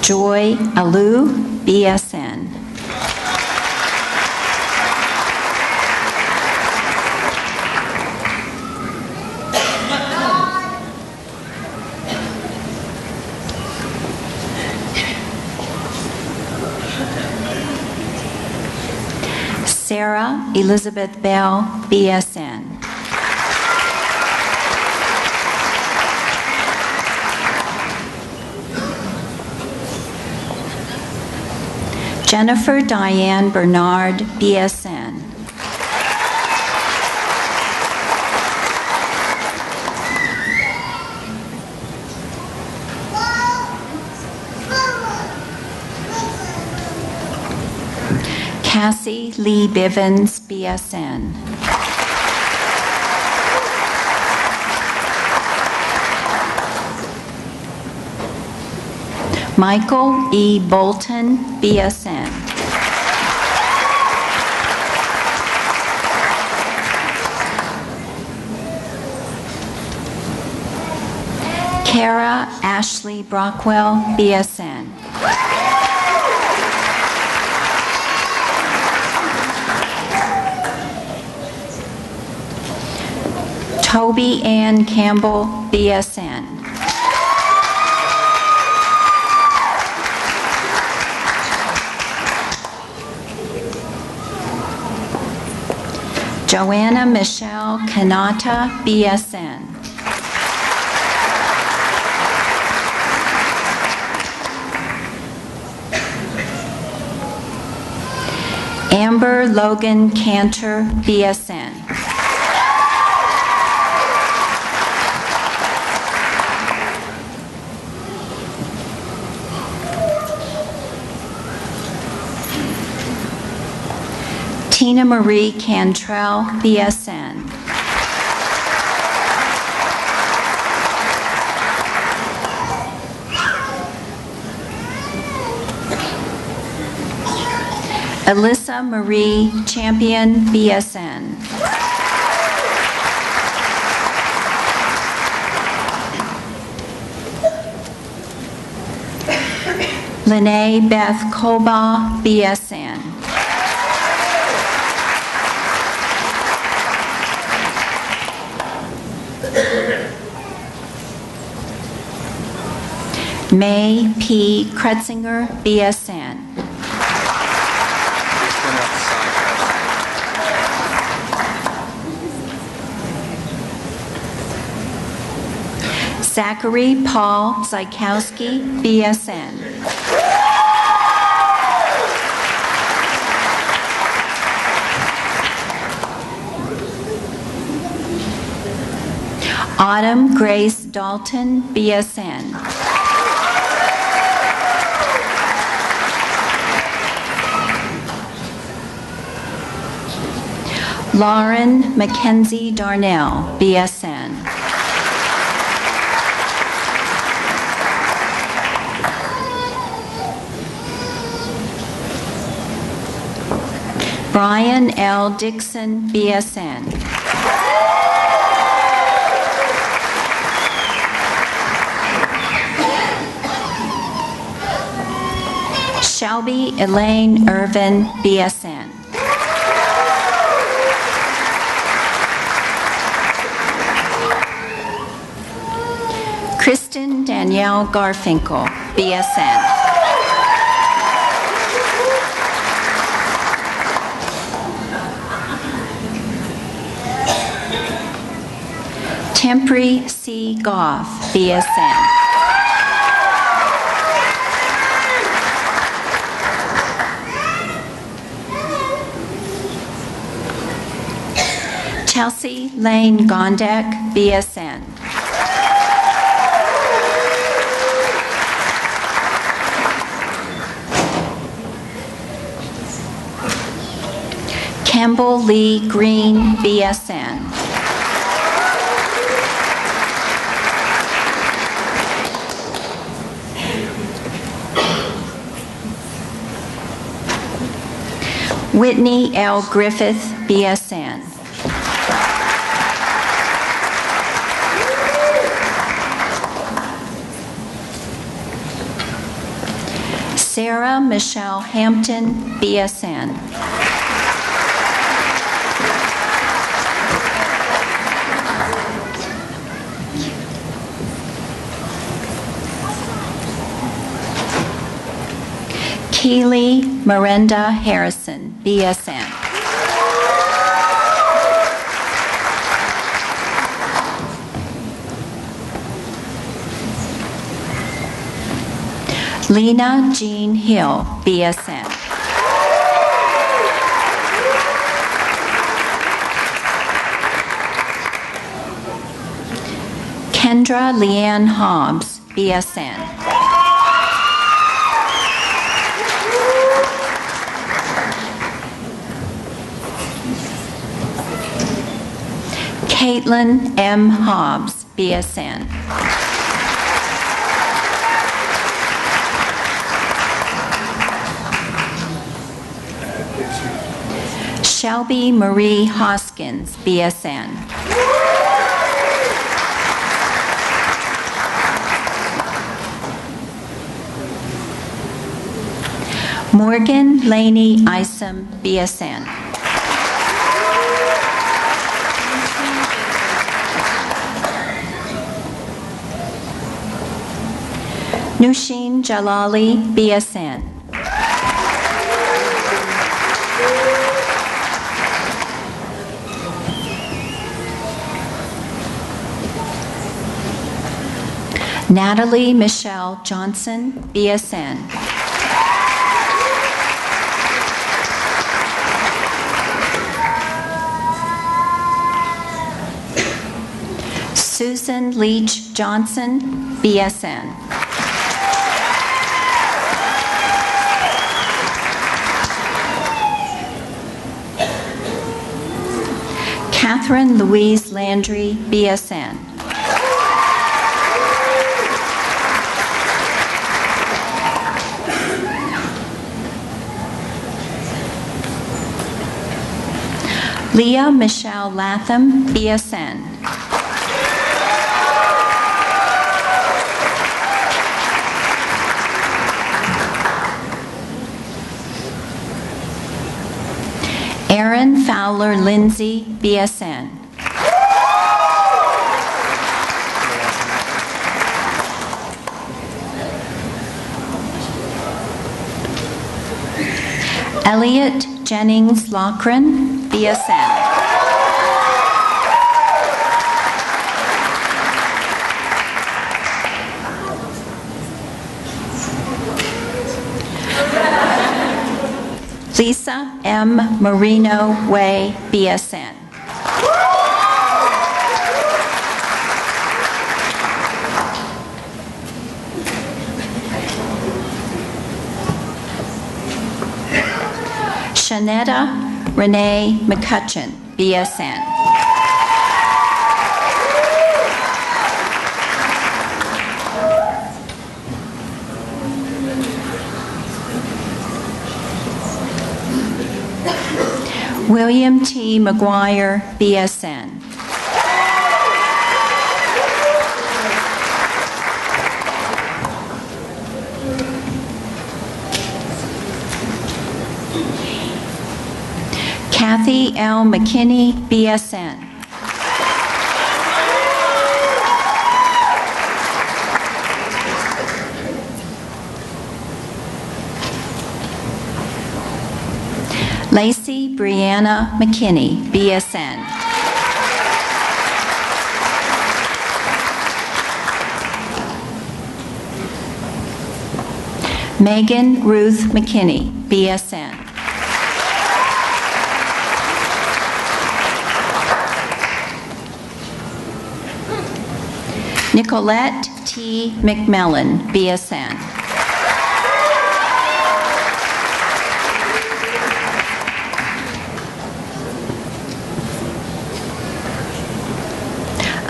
Joy Alou, BSN. Sarah Elizabeth Bell, BSN. Jennifer Diane Bernard, BSN. Cassie Lee Bivens, BSN. Michael E. Bolton, BSN. Kara Ashley Brockwell, BSN. Toby Ann Campbell, BSN. Joanna Michelle Kanata, BSN. Amber Logan Cantor, BSN. Tina Marie Cantrell, BSN. Alyssa Marie Champion, BSN. Lene Beth Koba, BSN. May P. Kretzinger, BSN. Zachary Paul Zykowski, BSN. Autumn Grace Dalton, BSN. Lauren Mackenzie Darnell, BSN. Brian L. Dixon, BSN. Shelby Elaine Irvin, BSN. Kristen Danielle Garfinkel, BSN. Tempry C. Goff, BSN. Chelsea Lane Gondek, BSN. Campbell Lee Green, BSN. Whitney L. Griffith, BSN. Sarah Michelle Hampton, BSN. Keely Miranda Harrison, BSN. Lena Jean Hill, BSN. Kendra Leanne Hobbs, BSN. Caitlin M. Hobbs, BSN. Shelby Marie Hoskins, BSN. Morgan Laney Isom, BSN. Nushin Jalali, BSN. Natalie Michelle Johnson, BSN. Susan Leach Johnson, BSN. Catherine Louise Landry, BSN. Leah Michelle Latham, BSN. Erin Fowler Lindsay, BSN. Elliot Jennings Loughran, BSN. Lisa M. Marino Way, BSN. Shanetta Renee McCutcheon, BSN. William T. McGuire, BSN. Kathy L. McKinney, BSN. Lacey Brianna McKinney, BSN. Megan Ruth McKinney, BSN. Nicolette T. McMillan, BSN.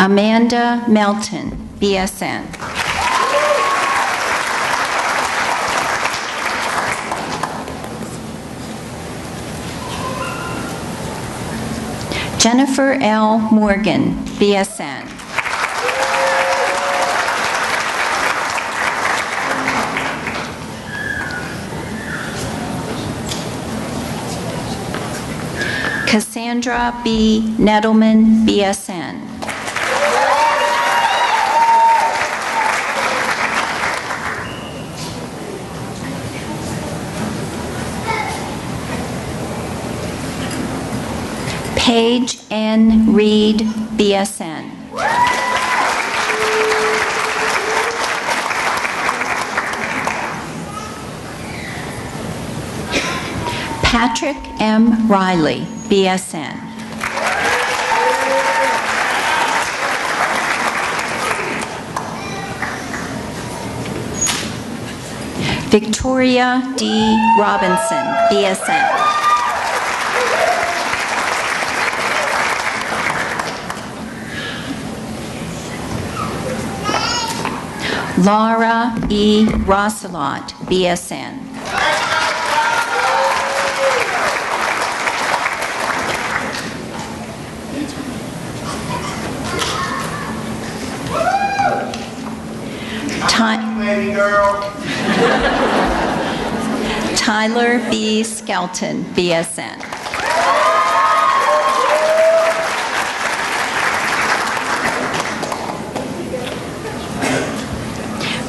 Amanda Melton, BSN. Jennifer L. Morgan, BSN. Cassandra B. Nettleman, BSN. Paige N. Reed, BSN. Patrick M. Riley, BSN. Victoria D. Robinson, BSN. Laura E. Rosselot, BSN. Tyler B. Skelton, BSN.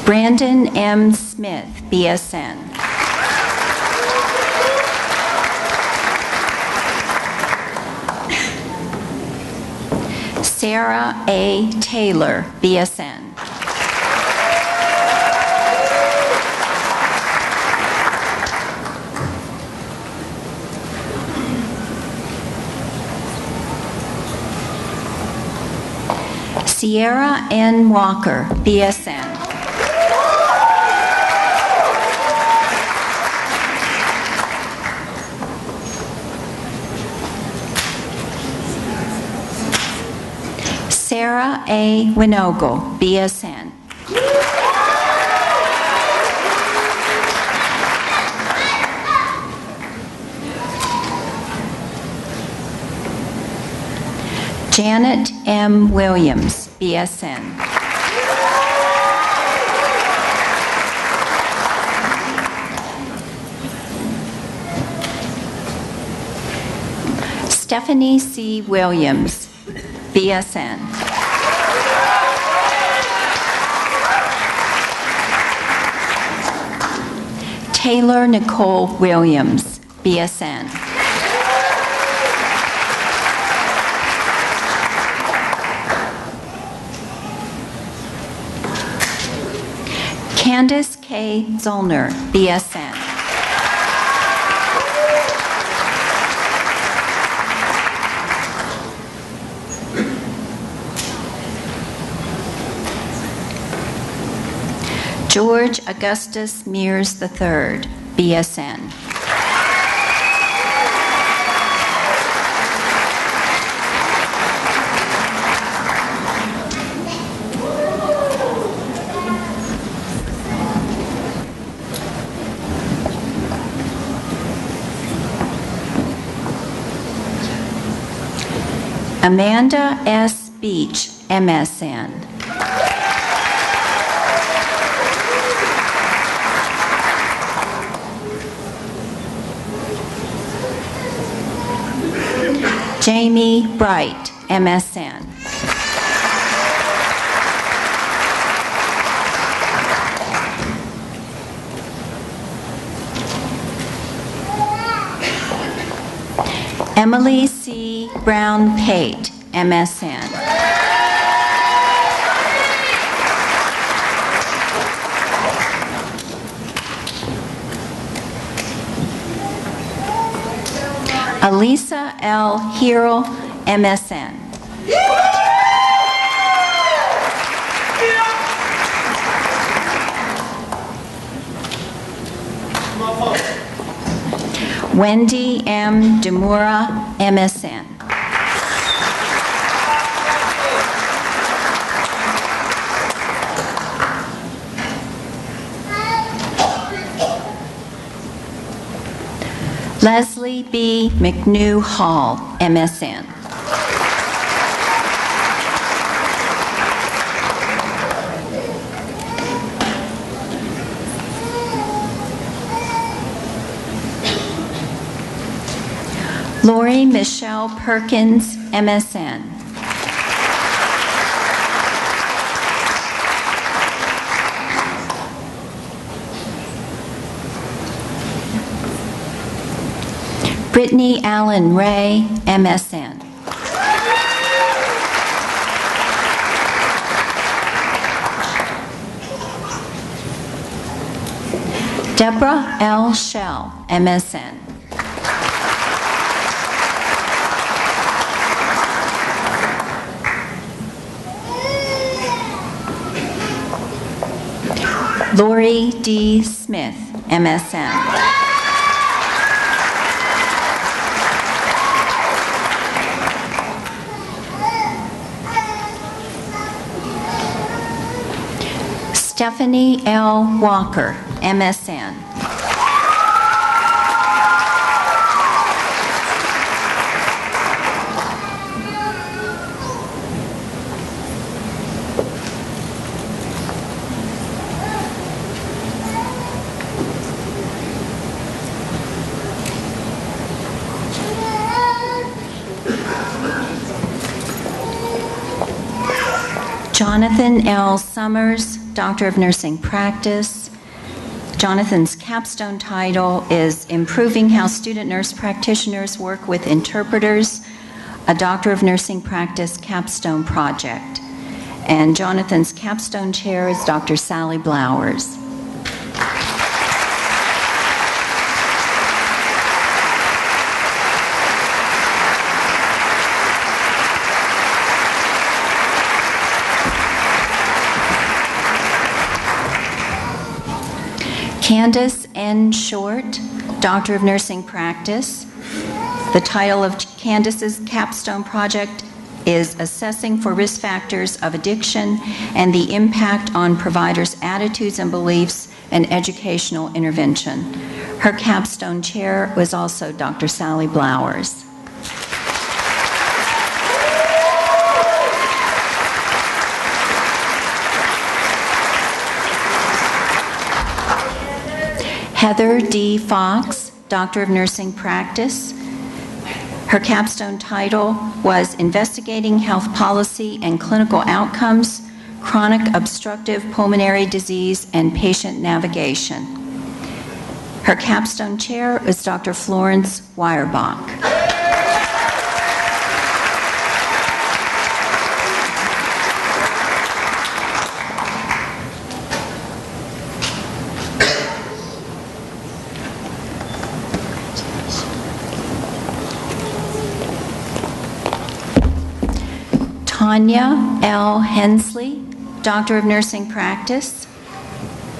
Brandon M. Smith, BSN. Sarah A. Taylor, BSN. Sierra N. Walker, BSN. Sarah A. Winogle, BSN. Janet M. Williams, BSN. Stephanie C. Williams, BSN. Taylor Nicole Williams, BSN. Candace K. Zollner, BSN. George Augustus Mears III, BSN. Amanda S. Beach, MSN. Jamie Bright, MSN. Emily C. Brown Pate, MSN. Elisa L. Hero, MSN. Wendy M. Demura, MSN. Leslie B. McNew Hall, MSN. Lori Michelle Perkins, MSN. Brittany Allen Ray, MSN. Deborah L. Shell, MSN. Lori D. Smith, MSN. Stephanie L. Walker, MSN. Jonathan L. Summers, Doctor of Nursing Practice. Jonathan's capstone title is Improving How Student Nurse Practitioners Work with Interpreters, a Doctor of Nursing Practice capstone project. And Jonathan's capstone chair is Dr. Sally Blowers. Candace N. Short, Doctor of Nursing Practice. The title of Candace's capstone project is Assessing for Risk Factors of Addiction and the Impact on Providers' Attitudes and Beliefs and Educational Intervention. Her capstone chair was also Dr. Sally Blowers. Heather D. Fox, Doctor of Nursing Practice. Her capstone title was Investigating Health Policy and Clinical Outcomes, Chronic Obstructive Pulmonary Disease, and Patient Navigation. Her capstone chair is Dr. Florence Weierbach. Tanya L. Hensley, Doctor of Nursing Practice.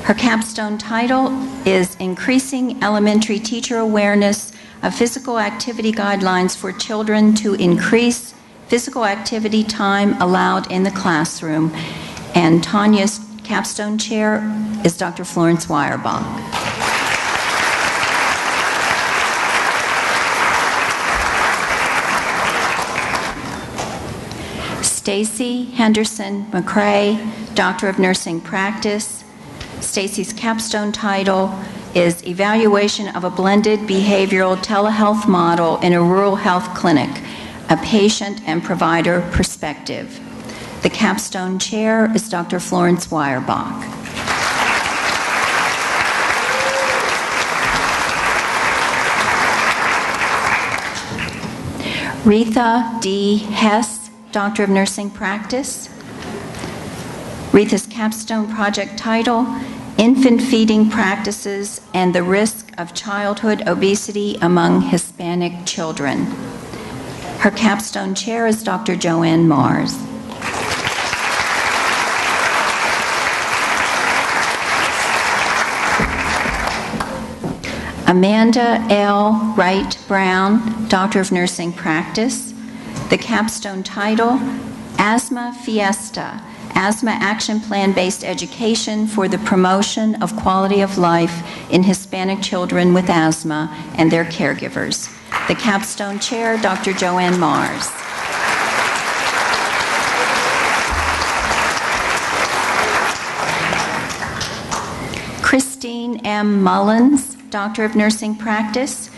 Her capstone title is Increasing Elementary Teacher Awareness of Physical Activity Guidelines for Children to Increase Physical Activity Time Allowed in the Classroom. And Tanya's capstone chair is Dr. Florence Weierbach. Stacy Henderson McCrae, Doctor of Nursing Practice. Stacy's capstone title is Evaluation of a Blended Behavioral Telehealth Model in a Rural Health Clinic, a Patient and Provider Perspective. The capstone chair is Dr. Florence Weierbach. Retha D. Hess, Doctor of Nursing Practice. Retha's capstone project title, Infant Feeding Practices and the Risk of Childhood Obesity Among Hispanic Children. Her capstone chair is Dr. Joanne Mars. Amanda L. Wright Brown, Doctor of Nursing Practice. The capstone title, Asthma Fiesta, Asthma Action Plan-Based Education for the Promotion of Quality of Life in Hispanic Children with Asthma and Their Caregivers. The capstone chair, Dr. Joanne Mars. Christine M. Mullins, Doctor of Nursing Practice.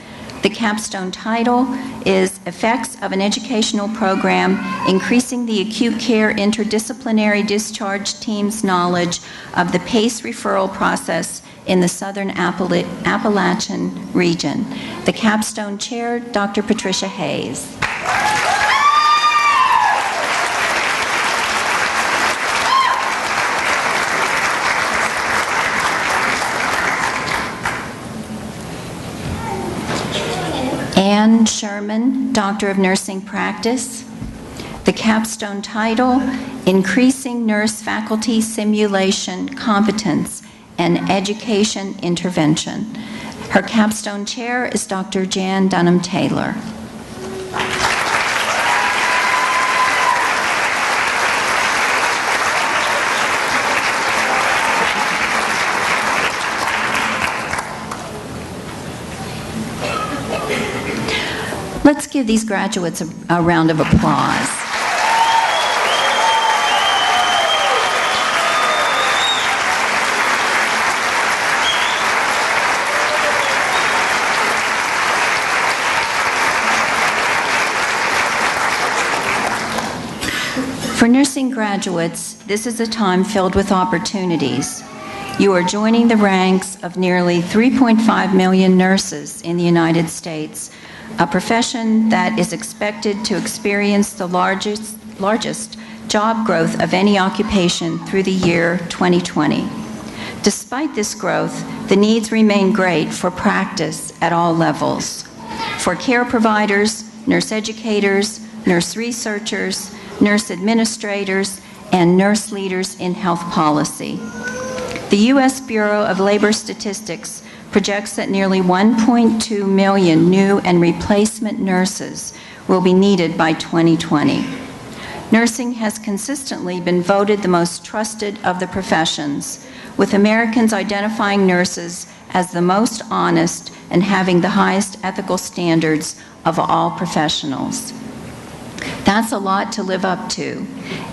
The capstone title is Effects of an Educational Program Increasing the Acute Care Interdisciplinary Discharge Team's Knowledge of the PACE Referral Process in the Southern Appalachian Region. The capstone chair, Dr. Patricia Hayes. Ann Sherman, Doctor of Nursing Practice. The capstone title, Increasing Nurse Faculty Simulation Competence and education intervention. Her capstone chair is Dr. Jan Dunham-Taylor. Let's give these graduates a round of applause. For nursing graduates, this is a time filled with opportunities. You are joining the ranks of nearly 3.5 million nurses in the United States, a profession that is expected to experience the largest job growth of any occupation through the year 2020. Despite this growth, the needs remain great for practice at all levels. For care providers, nurse educators, nurse researchers, nurse administrators, and nurse leaders in health policy. The U.S. Bureau of Labor Statistics projects that nearly 1.2 million new and replacement nurses will be needed by 2020. Nursing has consistently been voted the most trusted of the professions, with Americans identifying nurses as the most honest and having the highest ethical standards of all professionals. That's a lot to live up to,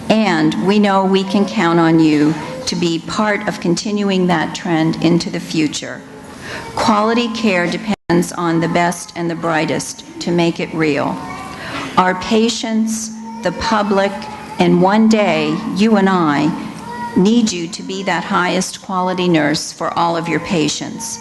and we know we can count on you to be part of continuing that trend into the future. Quality care depends on the best and the brightest to make it real. Our patients, the public, and one day, you and I, need you to be that highest quality nurse for all of your patients.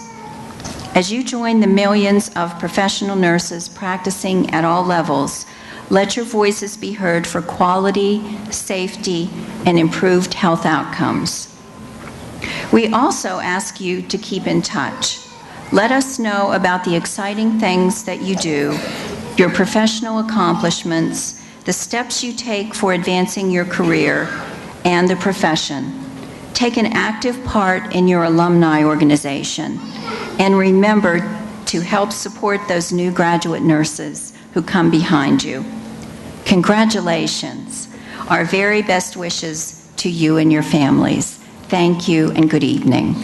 As you join the millions of professional nurses practicing at all levels, let your voices be heard for quality, safety, and improved health outcomes. We also ask you to keep in touch. Let us know about the exciting things that you do, your professional accomplishments, the steps you take for advancing your career, and the profession. Take an active part in your alumni organization, and remember to help support those new graduate nurses who come behind you. Congratulations. Our very best wishes to you and your families. Thank you and good evening.